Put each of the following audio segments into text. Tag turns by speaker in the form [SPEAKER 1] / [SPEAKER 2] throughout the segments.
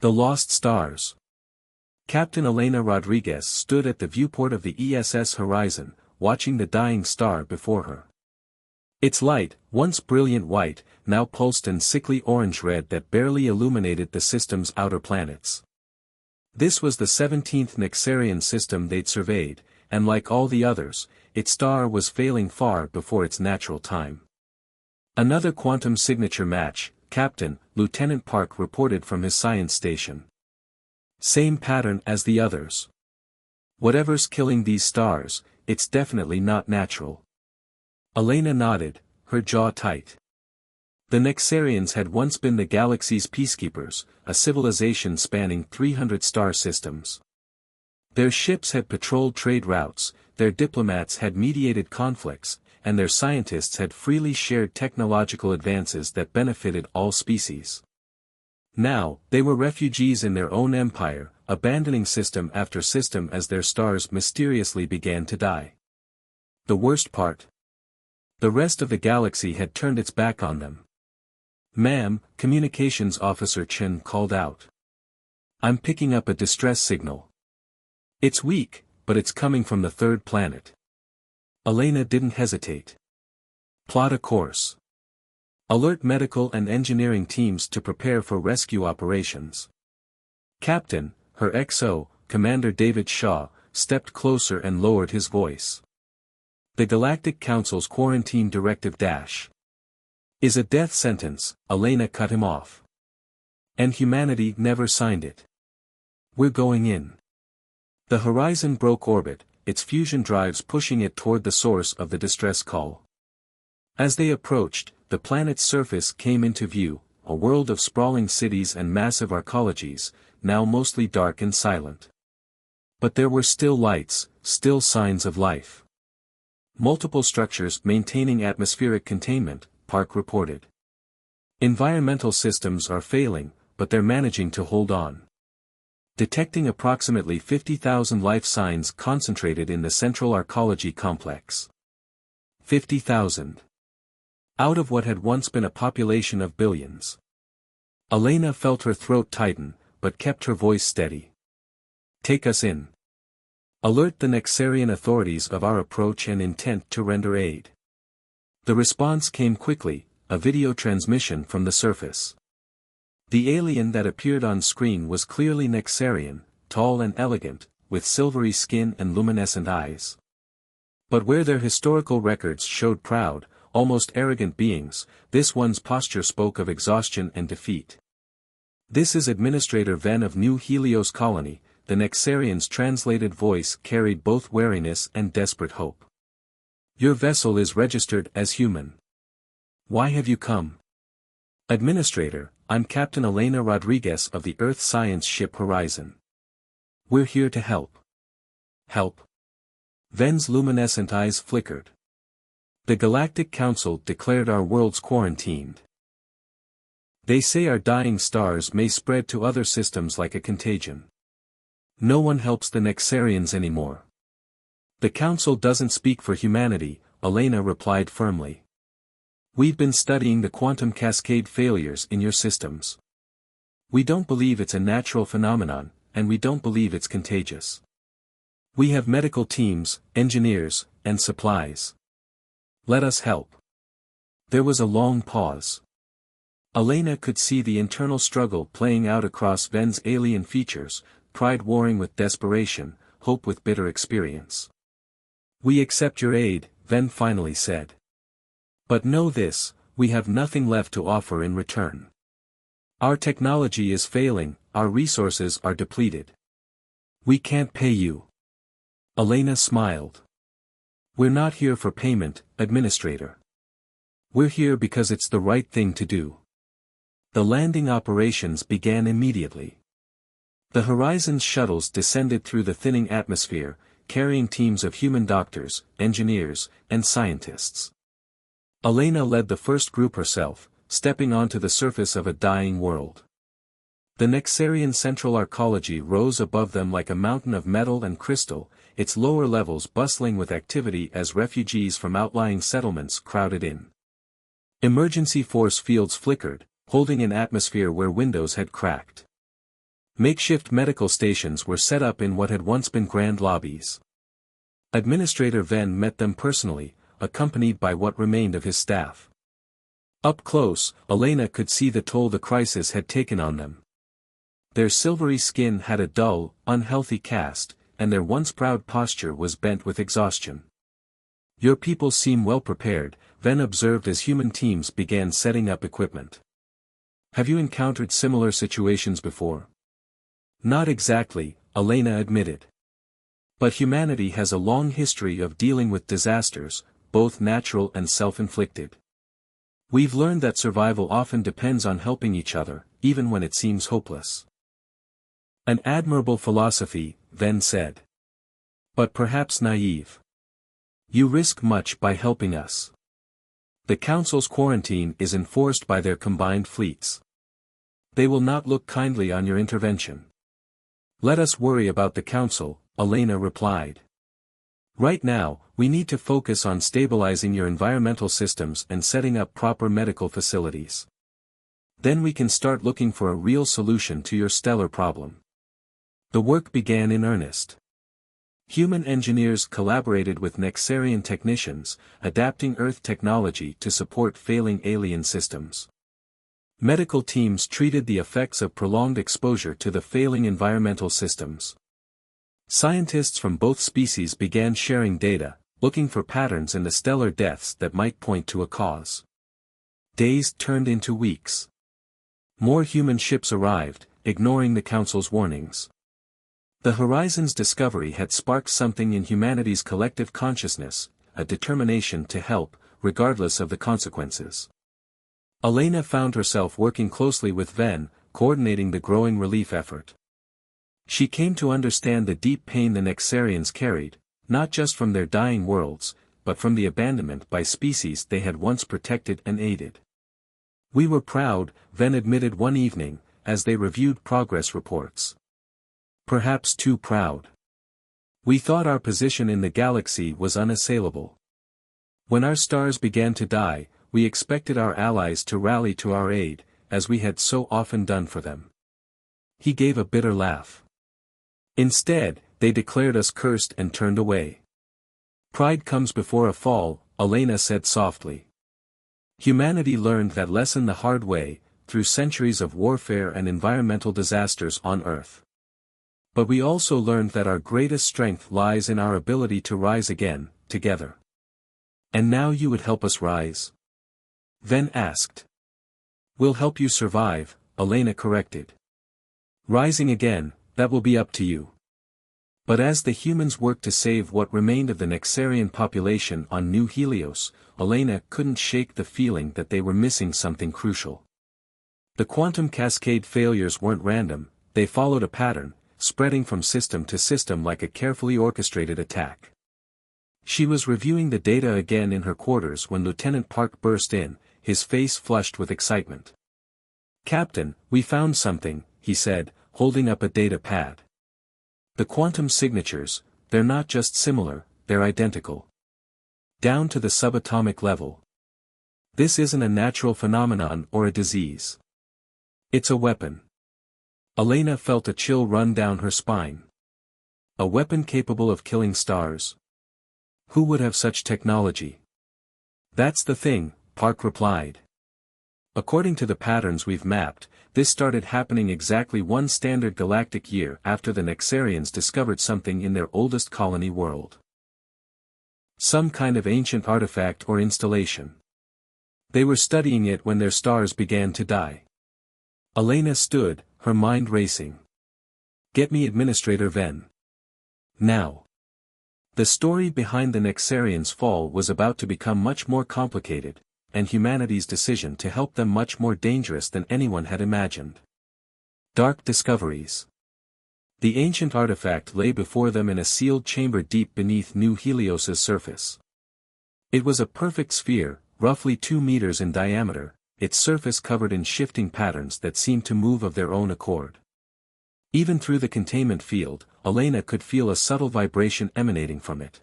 [SPEAKER 1] The Lost Stars. Captain Elena Rodriguez stood at the viewport of the ESS Horizon, watching the dying star before her. Its light, once brilliant white, now pulsed in sickly orange-red that barely illuminated the system's outer planets. This was the 17th Nexarian system they'd surveyed, and like all the others, its star was failing far before its natural time. Another quantum signature match, Captain, Lieutenant Park reported from his science station. Same pattern as the others. Whatever's killing these stars, it's definitely not natural. Elena nodded, her jaw tight. The Nexarians had once been the galaxy's peacekeepers, a civilization spanning 300 star systems. Their ships had patrolled trade routes, their diplomats had mediated conflicts, and their scientists had freely shared technological advances that benefited all species. Now, they were refugees in their own empire, abandoning system after system as their stars mysteriously began to die. The worst part? The rest of the galaxy had turned its back on them. "Ma'am," Communications Officer Chen called out. "I'm picking up a distress signal. It's weak, but it's coming from the third planet." Elena didn't hesitate. "Plot a course. Alert medical and engineering teams to prepare for rescue operations." Captain, her XO, Commander David Shaw, stepped closer and lowered his voice. "The Galactic Council's quarantine directive is a death sentence," Elena cut him off. "And humanity never signed it. We're going in." The Horizon broke orbit, its fusion drives pushing it toward the source of the distress call. As they approached, the planet's surface came into view, a world of sprawling cities and massive arcologies, now mostly dark and silent. But there were still lights, still signs of life. Multiple structures maintaining atmospheric containment, Park reported. Environmental systems are failing, but they're managing to hold on. Detecting approximately 50,000 life signs concentrated in the central arcology complex. 50,000. Out of what had once been a population of billions. Elena felt her throat tighten, but kept her voice steady. "Take us in. Alert the Nexarian authorities of our approach and intent to render aid." The response came quickly, a video transmission from the surface. The alien that appeared on screen was clearly Nexarian, tall and elegant, with silvery skin and luminescent eyes. But where their historical records showed proud, almost arrogant beings, this one's posture spoke of exhaustion and defeat. "This is Administrator Ven of New Helios Colony," the Nexarian's translated voice carried both wariness and desperate hope. "Your vessel is registered as human. Why have you come?" "Administrator, I'm Captain Elena Rodriguez of the Earth Science ship Horizon. We're here to help." "Help?" Ven's luminescent eyes flickered. "The Galactic Council declared our worlds quarantined. They say our dying stars may spread to other systems like a contagion. No one helps the Nexarians anymore." "The Council doesn't speak for humanity," Elena replied firmly. "We've been studying the quantum cascade failures in your systems. We don't believe it's a natural phenomenon, and we don't believe it's contagious. We have medical teams, engineers, and supplies. Let us help." There was a long pause. Elena could see the internal struggle playing out across Ven's alien features, pride warring with desperation, hope with bitter experience. "We accept your aid," Ven finally said. "But know this, we have nothing left to offer in return. Our technology is failing, our resources are depleted. We can't pay you." Elena smiled. "We're not here for payment, Administrator. We're here because it's the right thing to do." The landing operations began immediately. The Horizon's shuttles descended through the thinning atmosphere, carrying teams of human doctors, engineers, and scientists. Elena led the first group herself, stepping onto the surface of a dying world. The Nexarian central arcology rose above them like a mountain of metal and crystal, its lower levels bustling with activity as refugees from outlying settlements crowded in. Emergency force fields flickered, holding an atmosphere where windows had cracked. Makeshift medical stations were set up in what had once been grand lobbies. Administrator Venn met them personally, accompanied by what remained of his staff. Up close, Elena could see the toll the crisis had taken on them. Their silvery skin had a dull, unhealthy cast, and their once proud posture was bent with exhaustion. "Your people seem well prepared," Venn observed as human teams began setting up equipment. "Have you encountered similar situations before?" "Not exactly," Elena admitted. "But humanity has a long history of dealing with disasters, both natural and self-inflicted. We've learned that survival often depends on helping each other, even when it seems hopeless." "An admirable philosophy," Venn said. "But perhaps naive. You risk much by helping us. The Council's quarantine is enforced by their combined fleets. They will not look kindly on your intervention." "Let us worry about the Council," Elena replied. "Right now, we need to focus on stabilizing your environmental systems and setting up proper medical facilities. Then we can start looking for a real solution to your stellar problem." The work began in earnest. Human engineers collaborated with Nexarian technicians, adapting Earth technology to support failing alien systems. Medical teams treated the effects of prolonged exposure to the failing environmental systems. Scientists from both species began sharing data, looking for patterns in the stellar deaths that might point to a cause. Days turned into weeks. More human ships arrived, ignoring the Council's warnings. The Horizon's discovery had sparked something in humanity's collective consciousness, a determination to help, regardless of the consequences. Elena found herself working closely with Venn, coordinating the growing relief effort. She came to understand the deep pain the Nexarians carried, not just from their dying worlds, but from the abandonment by species they had once protected and aided. "We were proud," Venn admitted one evening, as they reviewed progress reports. "Perhaps too proud. We thought our position in the galaxy was unassailable. When our stars began to die, we expected our allies to rally to our aid, as we had so often done for them." He gave a bitter laugh. "Instead, they declared us cursed and turned away." "Pride comes before a fall," Elena said softly. "Humanity learned that lesson the hard way, through centuries of warfare and environmental disasters on Earth. But we also learned that our greatest strength lies in our ability to rise again, together." "And now you would help us rise?" Venn asked. "We'll help you survive," Elena corrected. "Rising again, that will be up to you." But as the humans worked to save what remained of the Nexarian population on New Helios, Elena couldn't shake the feeling that they were missing something crucial. The quantum cascade failures weren't random, they followed a pattern, spreading from system to system like a carefully orchestrated attack. She was reviewing the data again in her quarters when Lieutenant Park burst in, his face flushed with excitement. "Captain, we found something," he said, holding up a data pad. "The quantum signatures, they're not just similar, they're identical. Down to the subatomic level. This isn't a natural phenomenon or a disease. It's a weapon." Elena felt a chill run down her spine. A weapon capable of killing stars? Who would have such technology? "That's the thing," Park replied. "According to the patterns we've mapped, this started happening exactly one standard galactic year after the Nexarians discovered something in their oldest colony world. Some kind of ancient artifact or installation. They were studying it when their stars began to die." Elena stood, her mind racing. "Get me Administrator Venn. Now." The story behind the Nexarians' fall was about to become much more complicated, and humanity's decision to help them much more dangerous than anyone had imagined. Dark discoveries. The ancient artifact lay before them in a sealed chamber deep beneath New Helios's surface. It was a perfect sphere, roughly 2 meters in diameter, its surface covered in shifting patterns that seemed to move of their own accord. Even through the containment field, Elena could feel a subtle vibration emanating from it.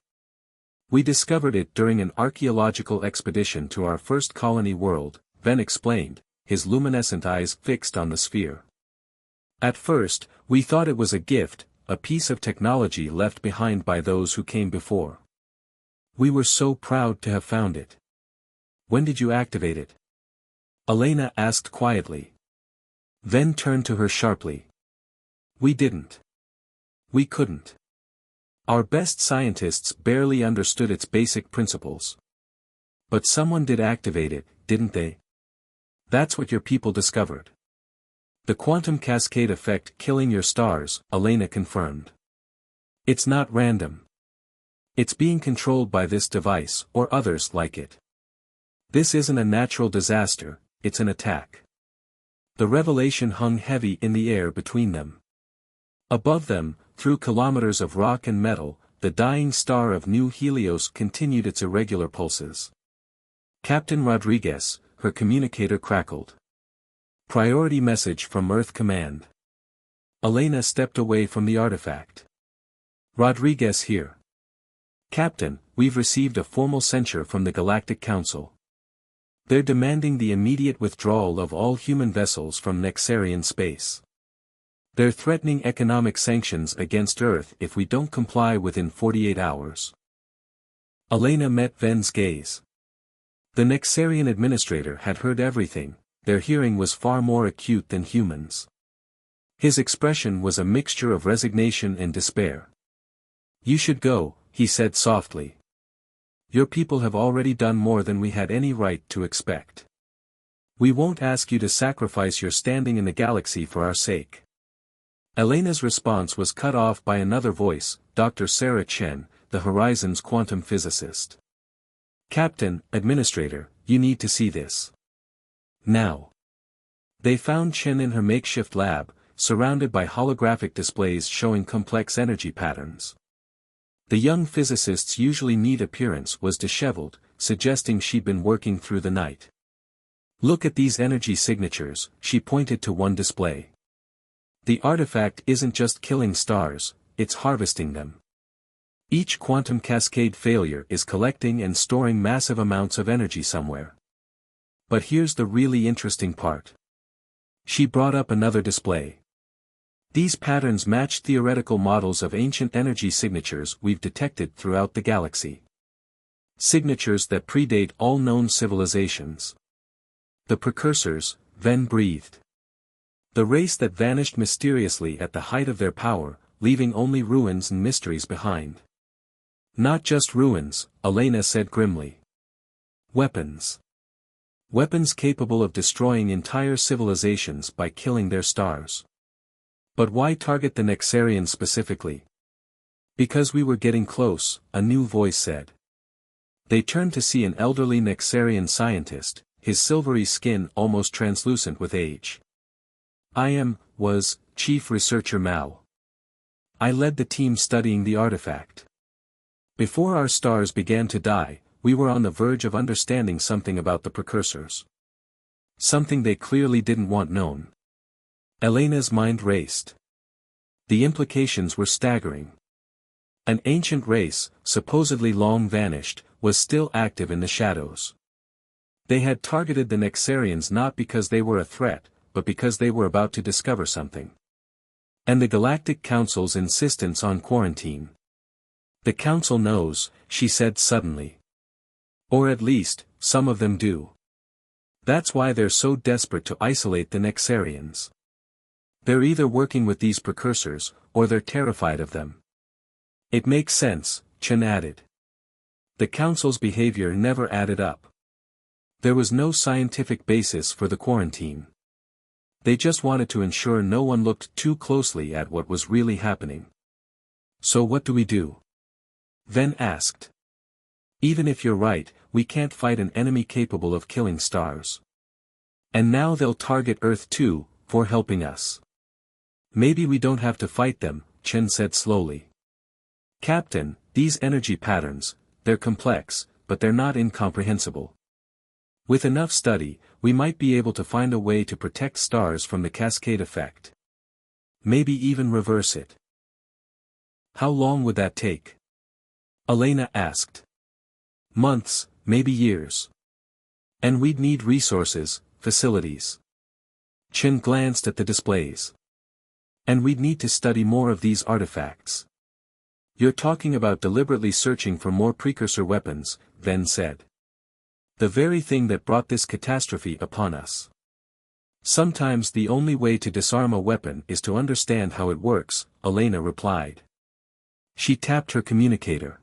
[SPEAKER 1] "We discovered it during an archaeological expedition to our first colony world," Venn explained, his luminescent eyes fixed on the sphere. At first, we thought it was a gift, a piece of technology left behind by those who came before. We were so proud to have found it. When did you activate it? Elena asked quietly. Then turned to her sharply. We didn't. We couldn't. Our best scientists barely understood its basic principles. But someone did activate it, didn't they? That's what your people discovered. The quantum cascade effect killing your stars, Elena confirmed. It's not random. It's being controlled by this device, or others like it. This isn't a natural disaster, it's an attack. The revelation hung heavy in the air between them. Above them, through kilometers of rock and metal, the dying star of New Helios continued its irregular pulses. Captain Rodriguez, her communicator crackled. Priority message from Earth Command. Elena stepped away from the artifact. Rodriguez here. Captain, we've received a formal censure from the Galactic Council. They're demanding the immediate withdrawal of all human vessels from Nexarian space. They're threatening economic sanctions against Earth if we don't comply within 48 hours. Elena met Ven's gaze. The Nexarian administrator had heard everything, their hearing was far more acute than humans. His expression was a mixture of resignation and despair. You should go, he said softly. Your people have already done more than we had any right to expect. We won't ask you to sacrifice your standing in the galaxy for our sake. Elena's response was cut off by another voice, Dr. Sarah Chen, the Horizon's quantum physicist. Captain, Administrator, you need to see this. Now. They found Chen in her makeshift lab, surrounded by holographic displays showing complex energy patterns. The young physicist's usually neat appearance was disheveled, suggesting she'd been working through the night. Look at these energy signatures, she pointed to one display. The artifact isn't just killing stars, it's harvesting them. Each quantum cascade failure is collecting and storing massive amounts of energy somewhere. But here's the really interesting part. She brought up another display. These patterns match theoretical models of ancient energy signatures we've detected throughout the galaxy. Signatures that predate all known civilizations. The precursors, Ven breathed. The race that vanished mysteriously at the height of their power, leaving only ruins and mysteries behind. Not just ruins, Elena said grimly. Weapons. Weapons capable of destroying entire civilizations by killing their stars. But why target the Nexarians specifically? Because we were getting close, a new voice said. They turned to see an elderly Nexarian scientist, his silvery skin almost translucent with age. Was Chief Researcher Mao. I led the team studying the artifact. Before our stars began to die, we were on the verge of understanding something about the precursors. Something they clearly didn't want known. Elena's mind raced. The implications were staggering. An ancient race, supposedly long vanished, was still active in the shadows. They had targeted the Nexarians not because they were a threat, but because they were about to discover something. And the Galactic Council's insistence on quarantine. The Council knows, she said suddenly. Or at least, some of them do. That's why they're so desperate to isolate the Nexarians. They're either working with these precursors, or they're terrified of them. It makes sense, Chen added. The Council's behavior never added up. There was no scientific basis for the quarantine. They just wanted to ensure no one looked too closely at what was really happening. So what do we do? Ven asked. Even if you're right, we can't fight an enemy capable of killing stars. And now they'll target Earth too, for helping us. Maybe we don't have to fight them, Chen said slowly. Captain, these energy patterns, they're complex, but they're not incomprehensible. With enough study, we might be able to find a way to protect stars from the cascade effect. Maybe even reverse it. How long would that take? Elena asked. Months, maybe years. And we'd need resources, facilities. Chen glanced at the displays. And we'd need to study more of these artifacts. You're talking about deliberately searching for more precursor weapons, Ven said. The very thing that brought this catastrophe upon us. Sometimes the only way to disarm a weapon is to understand how it works, Elena replied. She tapped her communicator.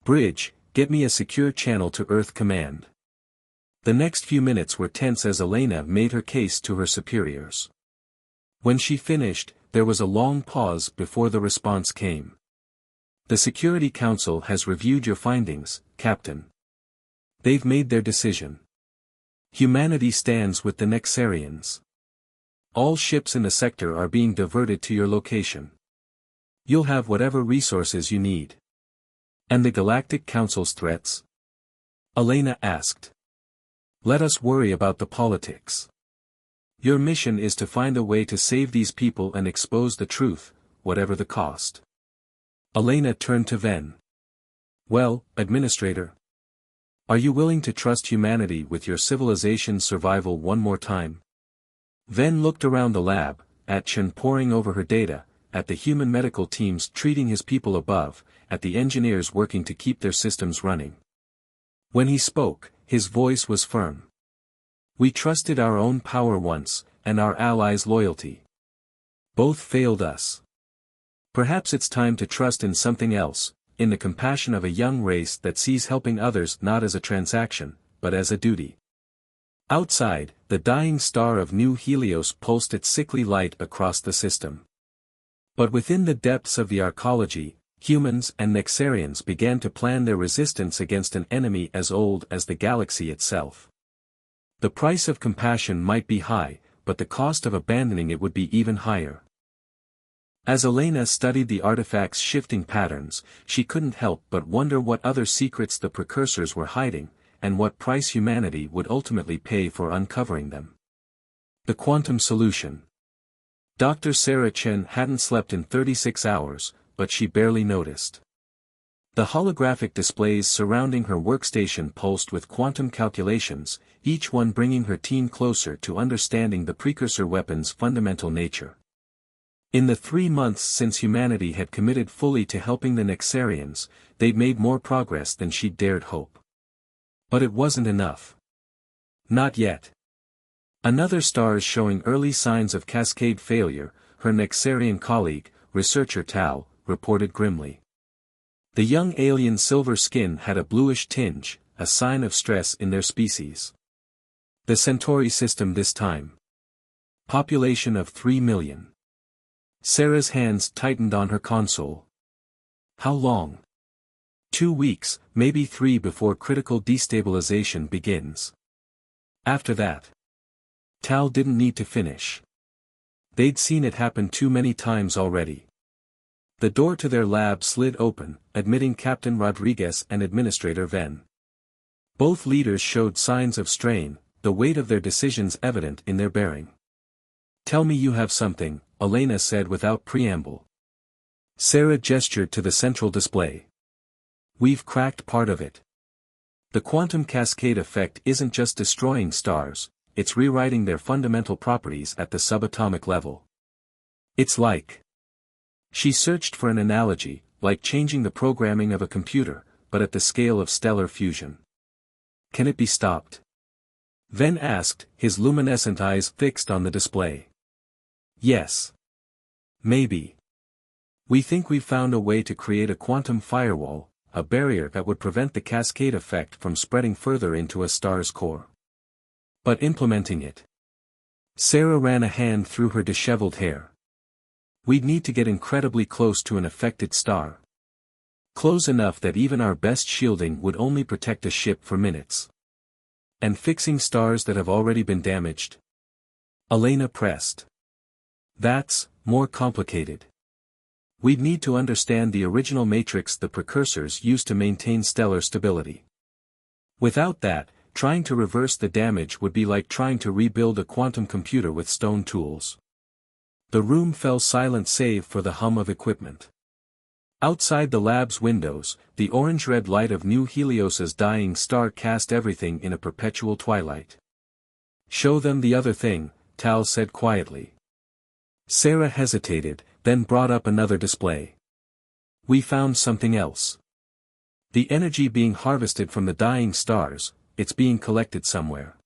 [SPEAKER 1] Bridge, get me a secure channel to Earth Command. The next few minutes were tense as Elena made her case to her superiors. When she finished, there was a long pause before the response came. The Security Council has reviewed your findings, Captain. They've made their decision. Humanity stands with the Nexarians. All ships in the sector are being diverted to your location. You'll have whatever resources you need. And the Galactic Council's threats? Elena asked. Let us worry about the politics. Your mission is to find a way to save these people and expose the truth, whatever the cost. Elena turned to Ven. Well, Administrator. Are you willing to trust humanity with your civilization's survival one more time? Ven looked around the lab, at Chen poring over her data, at the human medical teams treating his people above, at the engineers working to keep their systems running. When he spoke, his voice was firm. We trusted our own power once, and our allies' loyalty. Both failed us. Perhaps it's time to trust in something else, in the compassion of a young race that sees helping others not as a transaction, but as a duty. Outside, the dying star of New Helios pulsed its sickly light across the system. But within the depths of the arcology, humans and Nexarians began to plan their resistance against an enemy as old as the galaxy itself. The price of compassion might be high, but the cost of abandoning it would be even higher. As Elena studied the artifact's shifting patterns, she couldn't help but wonder what other secrets the precursors were hiding, and what price humanity would ultimately pay for uncovering them. The quantum solution. Dr. Sarah Chen hadn't slept in 36 hours, but she barely noticed. The holographic displays surrounding her workstation pulsed with quantum calculations, each one bringing her team closer to understanding the precursor weapon's fundamental nature. In the 3 months since humanity had committed fully to helping the Nexarians, they'd made more progress than she'd dared hope. But it wasn't enough. Not yet. Another star is showing early signs of cascade failure, her Nexarian colleague, researcher Tal, reported grimly. The young alien's silver skin had a bluish tinge, a sign of stress in their species. The Centauri system this time. Population of 3 million. Sarah's hands tightened on her console. How long? 2 weeks, maybe 3 before critical destabilization begins. After that. Tal didn't need to finish. They'd seen it happen too many times already. The door to their lab slid open, admitting Captain Rodriguez and Administrator Ven. Both leaders showed signs of strain, the weight of their decisions evident in their bearing. Tell me you have something, Elena said without preamble. Sarah gestured to the central display. We've cracked part of it. The quantum cascade effect isn't just destroying stars, it's rewriting their fundamental properties at the subatomic level. It's like. She searched for an analogy, like changing the programming of a computer, but at the scale of stellar fusion. Can it be stopped? Ven asked, his luminescent eyes fixed on the display. Yes. Maybe. We think we've found a way to create a quantum firewall, a barrier that would prevent the cascade effect from spreading further into a star's core. But implementing it. Sarah ran a hand through her disheveled hair. We'd need to get incredibly close to an affected star. Close enough that even our best shielding would only protect a ship for minutes. And fixing stars that have already been damaged? Elena pressed. That's more complicated. We'd need to understand the original matrix the precursors used to maintain stellar stability. Without that, trying to reverse the damage would be like trying to rebuild a quantum computer with stone tools. The room fell silent save for the hum of equipment. Outside the lab's windows, the orange-red light of New Helios's dying star cast everything in a perpetual twilight. Show them the other thing, Tal said quietly. Sarah hesitated, then brought up another display. We found something else. The energy being harvested from the dying stars, it's being collected somewhere.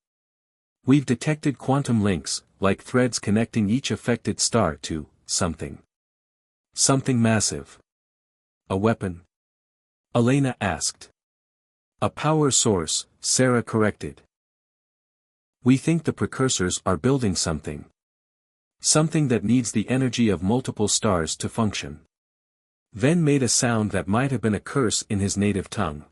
[SPEAKER 1] We've detected quantum links, like threads connecting each affected star to something. Something massive. A weapon? Elena asked. A power source, Sarah corrected. We think the precursors are building something. Something that needs the energy of multiple stars to function. Ven made a sound that might have been a curse in his native tongue.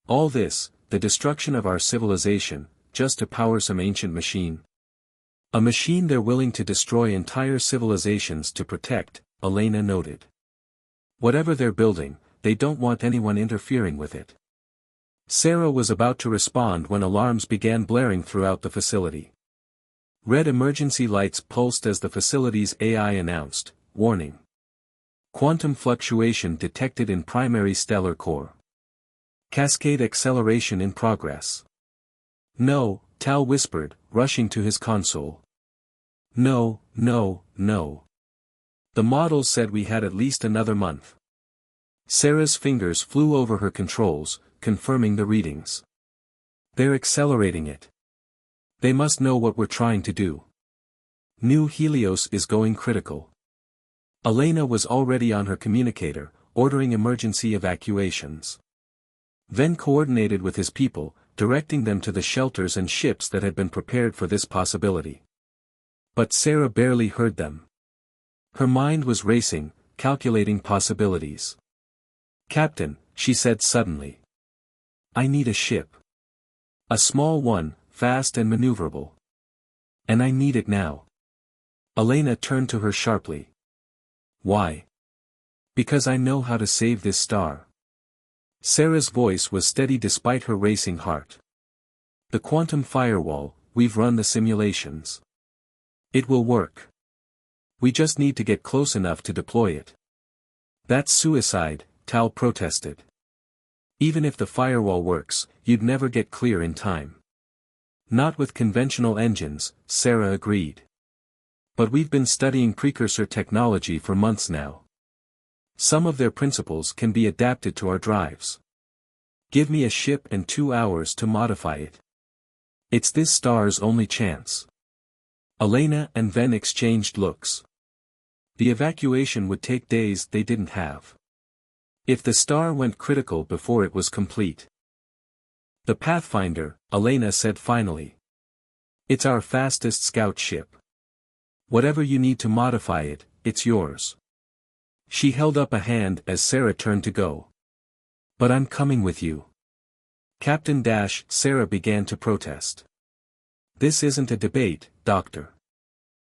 [SPEAKER 1] All this, the destruction of our civilization, just to power some ancient machine. A machine they're willing to destroy entire civilizations to protect, Elena noted. Whatever they're building, they don't want anyone interfering with it. Sarah was about to respond when alarms began blaring throughout the facility. Red emergency lights pulsed as the facility's AI announced, warning. Quantum fluctuation detected in primary stellar core. Cascade acceleration in progress. No, Tal whispered, rushing to his console. No, no, no. The models said we had at least another month. Sarah's fingers flew over her controls, confirming the readings. They're accelerating it. They must know what we're trying to do. New Helios is going critical. Elena was already on her communicator, ordering emergency evacuations. Ven coordinated with his people, directing them to the shelters and ships that had been prepared for this possibility. But Sarah barely heard them. Her mind was racing, calculating possibilities. Captain, she said suddenly. I need a ship. A small one, fast and maneuverable. And I need it now. Elena turned to her sharply. Why? Because I know how to save this star. Sarah's voice was steady despite her racing heart. The quantum firewall, we've run the simulations. It will work. We just need to get close enough to deploy it. That's suicide, Tal protested. Even if the firewall works, you'd never get clear in time. Not with conventional engines, Sarah agreed. But we've been studying precursor technology for months now. Some of their principles can be adapted to our drives. Give me a ship and 2 hours to modify it. It's this star's only chance. Elena and Ven exchanged looks. The evacuation would take days they didn't have. If the star went critical before it was complete. The Pathfinder, Elena said finally. It's our fastest scout ship. Whatever you need to modify it, it's yours. She held up a hand as Sarah turned to go. But I'm coming with you. Captain Dash, Sarah began to protest. This isn't a debate, Doctor.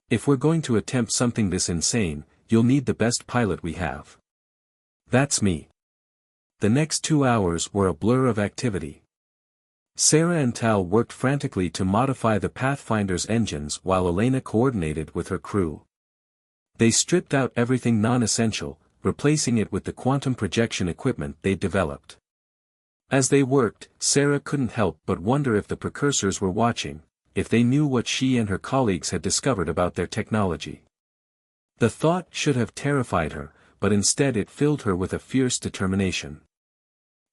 [SPEAKER 1] If we're going to attempt something this insane, you'll need the best pilot we have. That's me. The next 2 hours were a blur of activity. Sarah and Tal worked frantically to modify the Pathfinder's engines while Elena coordinated with her crew. They stripped out everything non-essential, replacing it with the quantum projection equipment they'd developed. As they worked, Sarah couldn't help but wonder if the precursors were watching, if they knew what she and her colleagues had discovered about their technology. The thought should have terrified her, but instead it filled her with a fierce determination.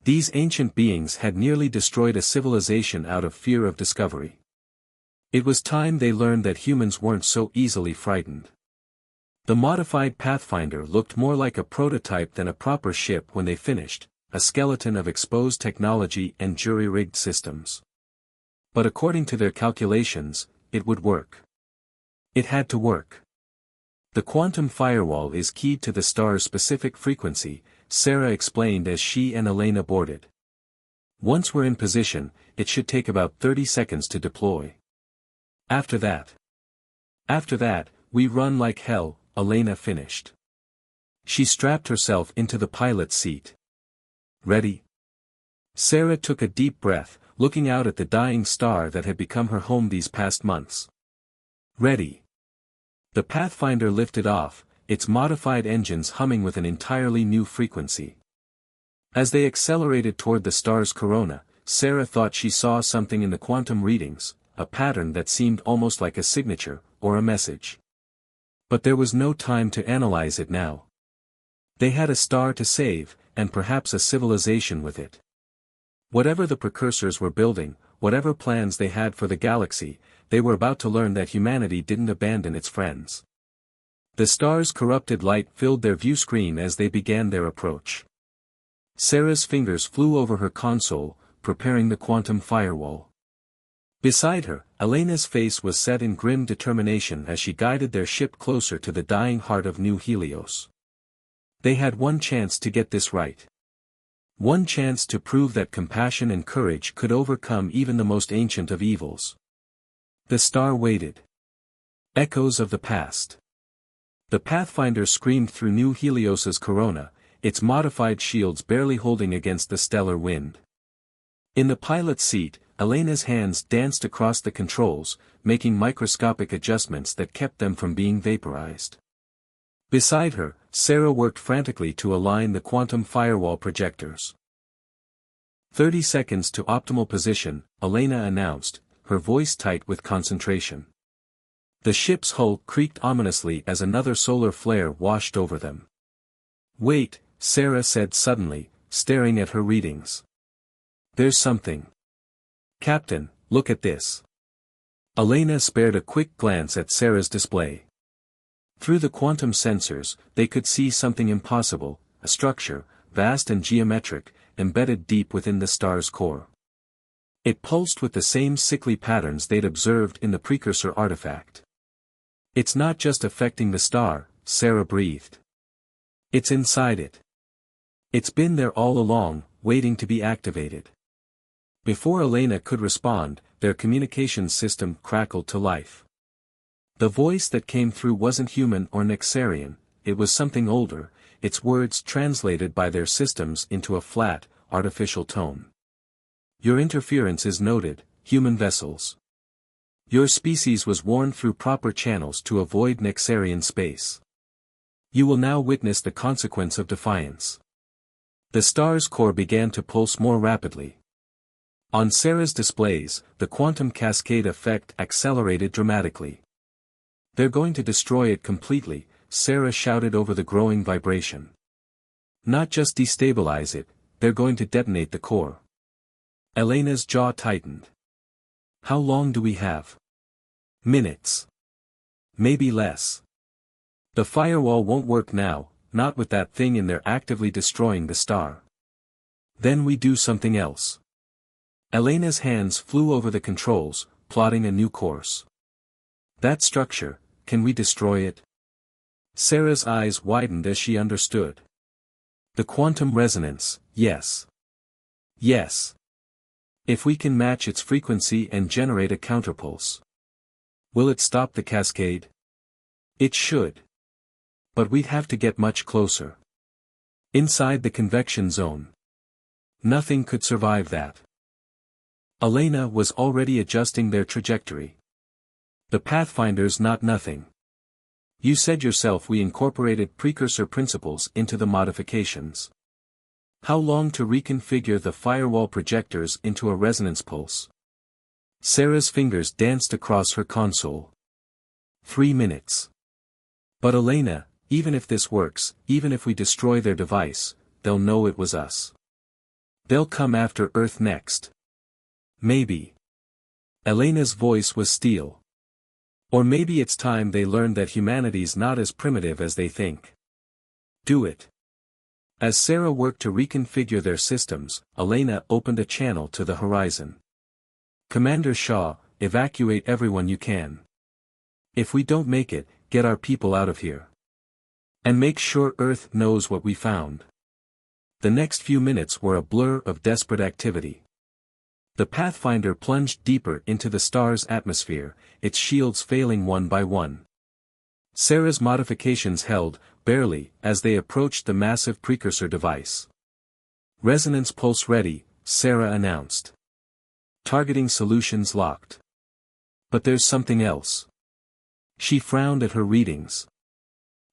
[SPEAKER 1] These ancient beings had nearly destroyed a civilization out of fear of discovery. It was time they learned that humans weren't so easily frightened. The modified Pathfinder looked more like a prototype than a proper ship when they finished, a skeleton of exposed technology and jury-rigged systems. But according to their calculations, it would work. It had to work. The quantum firewall is keyed to the star's specific frequency, Sarah explained as she and Elena boarded. Once we're in position, it should take about 30 seconds to deploy. After that, we run like hell, Elena finished. She strapped herself into the pilot's seat. Ready? Sarah took a deep breath, looking out at the dying star that had become her home these past months. Ready. The Pathfinder lifted off, its modified engines humming with an entirely new frequency. As they accelerated toward the star's corona, Sarah thought she saw something in the quantum readings, a pattern that seemed almost like a signature, or a message. But there was no time to analyze it now. They had a star to save, and perhaps a civilization with it. Whatever the precursors were building, whatever plans they had for the galaxy, they were about to learn that humanity didn't abandon its friends. The star's corrupted light filled their view screen as they began their approach. Sarah's fingers flew over her console, preparing the quantum firewall. Beside her, Elena's face was set in grim determination as she guided their ship closer to the dying heart of New Helios. They had one chance to get this right. One chance to prove that compassion and courage could overcome even the most ancient of evils. The star waited. Echoes of the past. The Pathfinder screamed through New Helios's corona, its modified shields barely holding against the stellar wind. In the pilot's seat, Elena's hands danced across the controls, making microscopic adjustments that kept them from being vaporized. Beside her, Sarah worked frantically to align the quantum firewall projectors. 30 seconds to optimal position, Elena announced, her voice tight with concentration. The ship's hull creaked ominously as another solar flare washed over them. "Wait," Sarah said suddenly, staring at her readings. "There's something." "Captain, look at this." Elena spared a quick glance at Sarah's display. Through the quantum sensors, they could see something impossible, a structure, vast and geometric, embedded deep within the star's core. It pulsed with the same sickly patterns they'd observed in the precursor artifact. "It's not just affecting the star," Sarah breathed. "It's inside it. It's been there all along, waiting to be activated." Before Elena could respond, their communications system crackled to life. The voice that came through wasn't human or Nexarian, it was something older, its words translated by their systems into a flat, artificial tone. "Your interference is noted, human vessels. Your species was warned through proper channels to avoid Nexarian space. You will now witness the consequence of defiance." The star's core began to pulse more rapidly. On Sarah's displays, the quantum cascade effect accelerated dramatically. "They're going to destroy it completely," Sarah shouted over the growing vibration. "Not just destabilize it, they're going to detonate the core." Elena's jaw tightened. "How long do we have?" "Minutes. Maybe less. The firewall won't work now, not with that thing in there actively destroying the star. Then we do something else." Elena's hands flew over the controls, plotting a new course. "That structure, can we destroy it?" Sarah's eyes widened as she understood. "The quantum resonance, yes. Yes. If we can match its frequency and generate a counterpulse. Will it stop the cascade?" "It should. But we'd have to get much closer. Inside the convection zone. Nothing could survive that." Elena was already adjusting their trajectory. "The Pathfinder's not nothing. You said yourself we incorporated precursor principles into the modifications. How long to reconfigure the firewall projectors into a resonance pulse?" Sarah's fingers danced across her console. 3 minutes. "But Elena, even if this works, even if we destroy their device, they'll know it was us. They'll come after Earth next." "Maybe." Elena's voice was steel. "Or maybe it's time they learned that humanity's not as primitive as they think. Do it." As Sarah worked to reconfigure their systems, Elena opened a channel to the horizon. "Commander Shaw, evacuate everyone you can. If we don't make it, get our people out of here. And make sure Earth knows what we found." The next few minutes were a blur of desperate activity. The Pathfinder plunged deeper into the star's atmosphere, its shields failing one by one. Sarah's modifications held, barely, as they approached the massive precursor device. "Resonance pulse ready," Sarah announced. "Targeting solutions locked." "But there's something else." She frowned at her readings.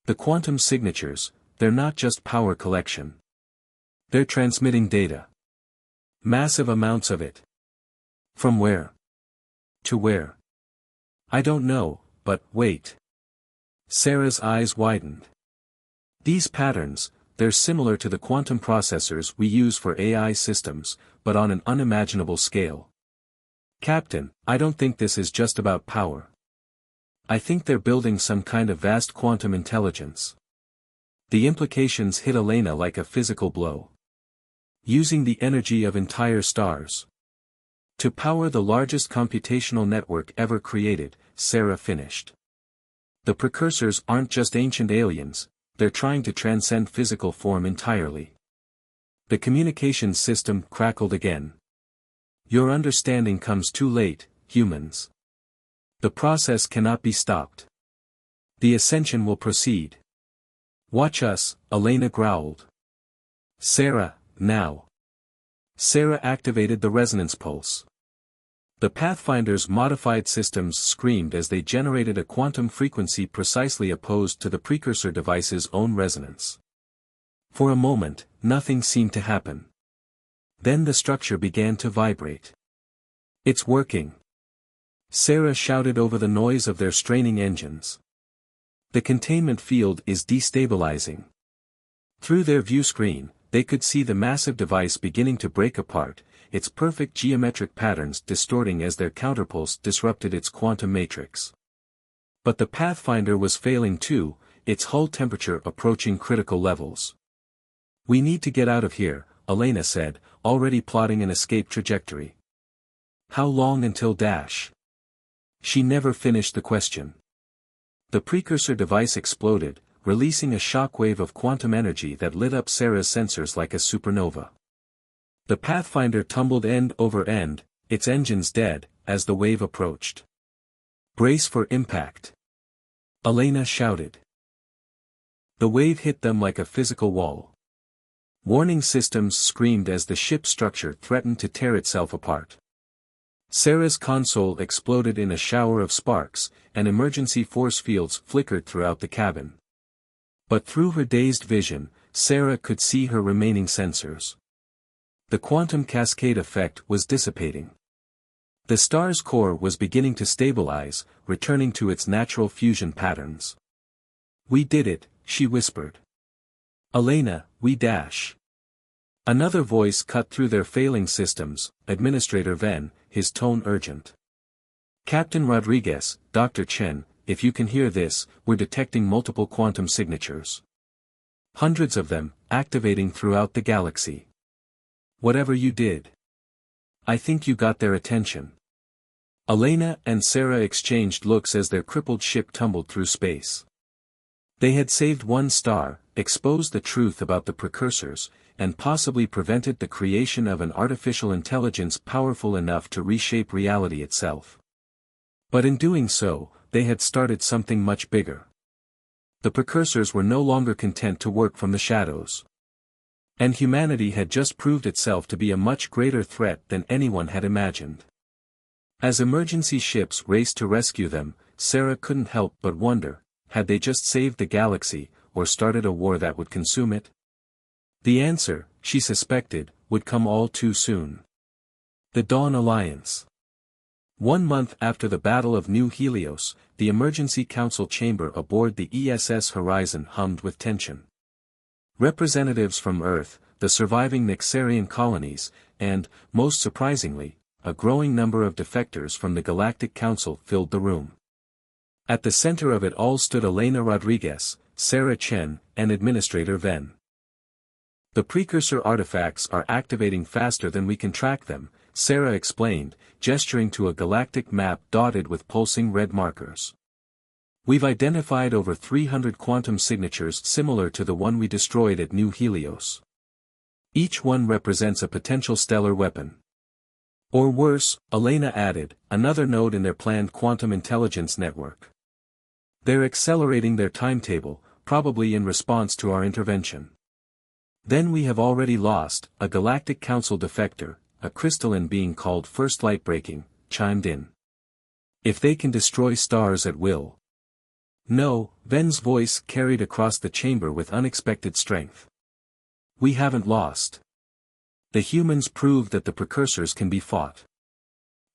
[SPEAKER 1] "The quantum signatures, they're not just power collection. They're transmitting data. Massive amounts of it. From where? To where? I don't know, but wait. Sarah's eyes widened. These patterns, they're similar to the quantum processors we use for AI systems, but on an unimaginable scale. Captain, I don't think this is just about power. I think they're building some kind of vast quantum intelligence. The implications hit Elena like a physical blow. Using the energy of entire stars to power the largest computational network ever created, Sarah finished. The precursors aren't just ancient aliens, they're trying to transcend physical form entirely. The communications system crackled again. Your understanding comes too late, humans. The process cannot be stopped. The ascension will proceed. Watch us, Elena growled. Sarah, now. Sarah activated the resonance pulse. The Pathfinder's modified systems screamed as they generated a quantum frequency precisely opposed to the precursor device's own resonance. For a moment, nothing seemed to happen. Then the structure began to vibrate. It's working. Sarah shouted over the noise of their straining engines. The containment field is destabilizing. Through their view screen, they could see the massive device beginning to break apart, its perfect geometric patterns distorting as their counterpulse disrupted its quantum matrix. But the Pathfinder was failing too, its hull temperature approaching critical levels. We need to get out of here, Elena said, already plotting an escape trajectory. How long until dash? She never finished the question. The precursor device exploded, releasing a shockwave of quantum energy that lit up Sarah's sensors like a supernova. The Pathfinder tumbled end over end, its engines dead, as the wave approached. Brace for impact. Elena shouted. The wave hit them like a physical wall. Warning systems screamed as the ship's structure threatened to tear itself apart. Sarah's console exploded in a shower of sparks, and emergency force fields flickered throughout the cabin. But through her dazed vision, Sarah could see her remaining sensors. The quantum cascade effect was dissipating. The star's core was beginning to stabilize, returning to its natural fusion patterns. We did it, she whispered. Elena, we dash. Another voice cut through their failing systems, Administrator Ven, his tone urgent. Captain Rodriguez, Dr. Chen, if you can hear this, we're detecting multiple quantum signatures. Hundreds of them, activating throughout the galaxy. Whatever you did. I think you got their attention. Elena and Sarah exchanged looks as their crippled ship tumbled through space. They had saved one star, exposed the truth about the precursors, and possibly prevented the creation of an artificial intelligence powerful enough to reshape reality itself. But in doing so, they had started something much bigger. The precursors were no longer content to work from the shadows. And humanity had just proved itself to be a much greater threat than anyone had imagined. As emergency ships raced to rescue them, Sarah couldn't help but wonder, had they just saved the galaxy, or started a war that would consume it? The answer, she suspected, would come all too soon. The Dawn Alliance. 1 month after the Battle of New Helios, the Emergency Council chamber aboard the ESS Horizon hummed with tension. Representatives from Earth, the surviving Nixarian colonies, and, most surprisingly, a growing number of defectors from the Galactic Council filled the room. At the center of it all stood Elena Rodriguez, Sarah Chen, and Administrator Ven. The precursor artifacts are activating faster than we can track them, Sarah explained, gesturing to a galactic map dotted with pulsing red markers. We've identified over 300 quantum signatures similar to the one we destroyed at New Helios. Each one represents a potential stellar weapon. Or worse, Elena added, another node in their planned quantum intelligence network. They're accelerating their timetable, probably in response to our intervention. Then we have already lost, a Galactic Council defector, a crystalline being called First Light Breaking, chimed in. If they can destroy stars at will. No, Ven's voice carried across the chamber with unexpected strength. We haven't lost. The humans proved that the precursors can be fought.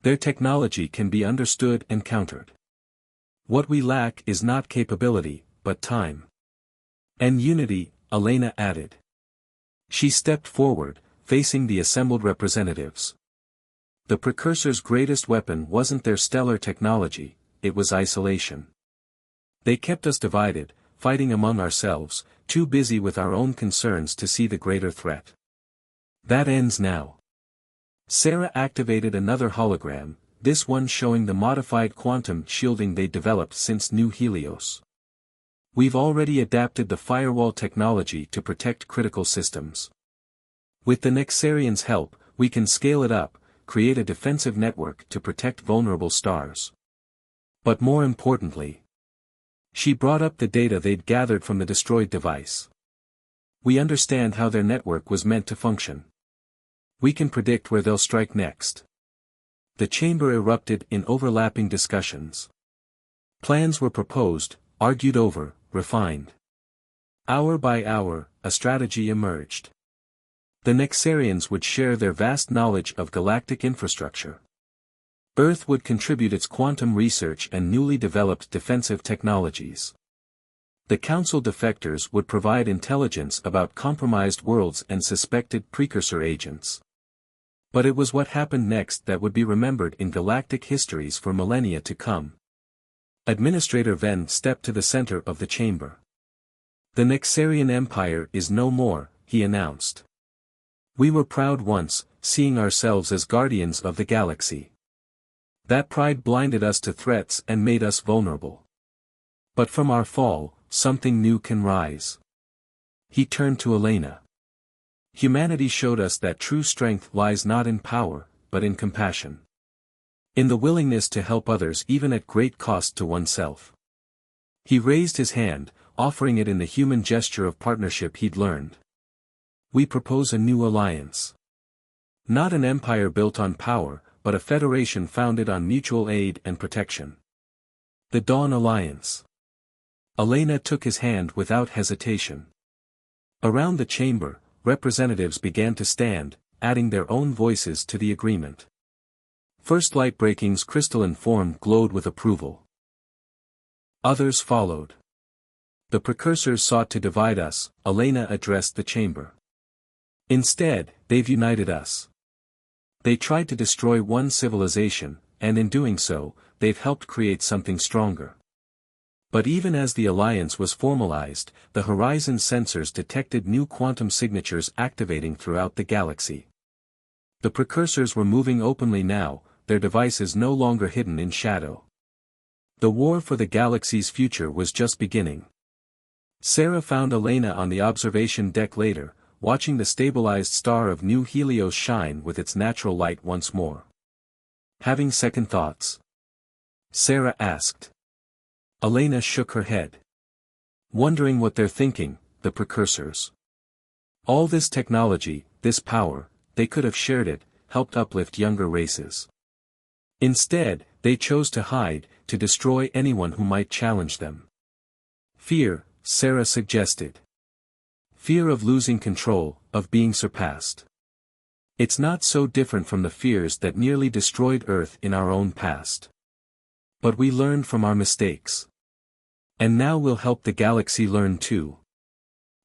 [SPEAKER 1] Their technology can be understood and countered. What we lack is not capability, but time. And unity, Elena added. She stepped forward, facing the assembled representatives. The Precursors' greatest weapon wasn't their stellar technology, it was isolation. They kept us divided, fighting among ourselves, too busy with our own concerns to see the greater threat. That ends now. Sarah activated another hologram, this one showing the modified quantum shielding they developed since New Helios. We've already adapted the firewall technology to protect critical systems. With the Nexarians' help, we can scale it up, create a defensive network to protect vulnerable stars. But more importantly, she brought up the data they'd gathered from the destroyed device. We understand how their network was meant to function. We can predict where they'll strike next. The chamber erupted in overlapping discussions. Plans were proposed, argued over, refined. Hour by hour, a strategy emerged. The Nexarians would share their vast knowledge of galactic infrastructure. Earth would contribute its quantum research and newly developed defensive technologies. The Council defectors would provide intelligence about compromised worlds and suspected precursor agents. But it was what happened next that would be remembered in galactic histories for millennia to come. Administrator Venn stepped to the center of the chamber. The Nexarian Empire is no more, he announced. We were proud once, seeing ourselves as guardians of the galaxy. That pride blinded us to threats and made us vulnerable. But from our fall, something new can rise. He turned to Elena. Humanity showed us that true strength lies not in power, but in compassion. In the willingness to help others even at great cost to oneself. He raised his hand, offering it in the human gesture of partnership he'd learned. We propose a new alliance. Not an empire built on power, but a federation founded on mutual aid and protection. The Dawn Alliance. Elena took his hand without hesitation. Around the chamber, representatives began to stand, adding their own voices to the agreement. First Lightbreaking's crystalline form glowed with approval. Others followed. The Precursors sought to divide us, Elena addressed the chamber. Instead, they've united us. They tried to destroy one civilization, and in doing so, they've helped create something stronger. But even as the alliance was formalized, the Horizon sensors detected new quantum signatures activating throughout the galaxy. The Precursors were moving openly now, their devices no longer hidden in shadow. The war for the galaxy's future was just beginning. Sarah found Elena on the observation deck later, watching the stabilized star of New Helios shine with its natural light once more. Having second thoughts? Sarah asked. Elena shook her head. Wondering what they're thinking, the Precursors. All this technology, this power, they could have shared it, helped uplift younger races. Instead, they chose to hide, to destroy anyone who might challenge them. Fear, Sarah suggested. Fear of losing control, of being surpassed. It's not so different from the fears that nearly destroyed Earth in our own past. But we learned from our mistakes. And now we'll help the galaxy learn too.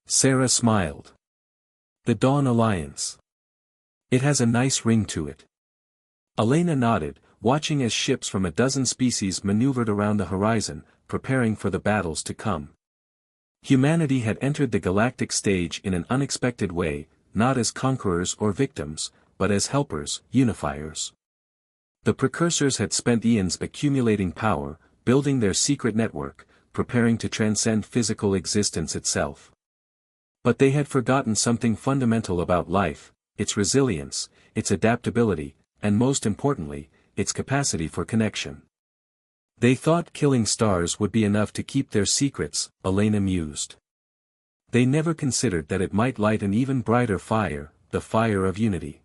[SPEAKER 1] Sarah smiled. The Dawn Alliance. It has a nice ring to it. Elena nodded, watching as ships from a dozen species maneuvered around the horizon, preparing for the battles to come. Humanity had entered the galactic stage in an unexpected way, not as conquerors or victims, but as helpers, unifiers. The Precursors had spent eons accumulating power, building their secret network, preparing to transcend physical existence itself. But they had forgotten something fundamental about life, its resilience, its adaptability, and most importantly, its capacity for connection. They thought killing stars would be enough to keep their secrets, Elena mused. They never considered that it might light an even brighter fire, the fire of unity.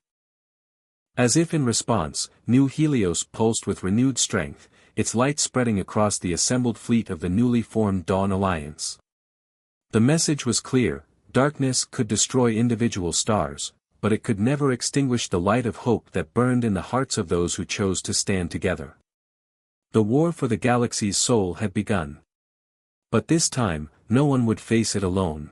[SPEAKER 1] As if in response, New Helios pulsed with renewed strength, its light spreading across the assembled fleet of the newly formed Dawn Alliance. The message was clear: darkness could destroy individual stars, but it could never extinguish the light of hope that burned in the hearts of those who chose to stand together. The war for the galaxy's soul had begun. But this time, no one would face it alone.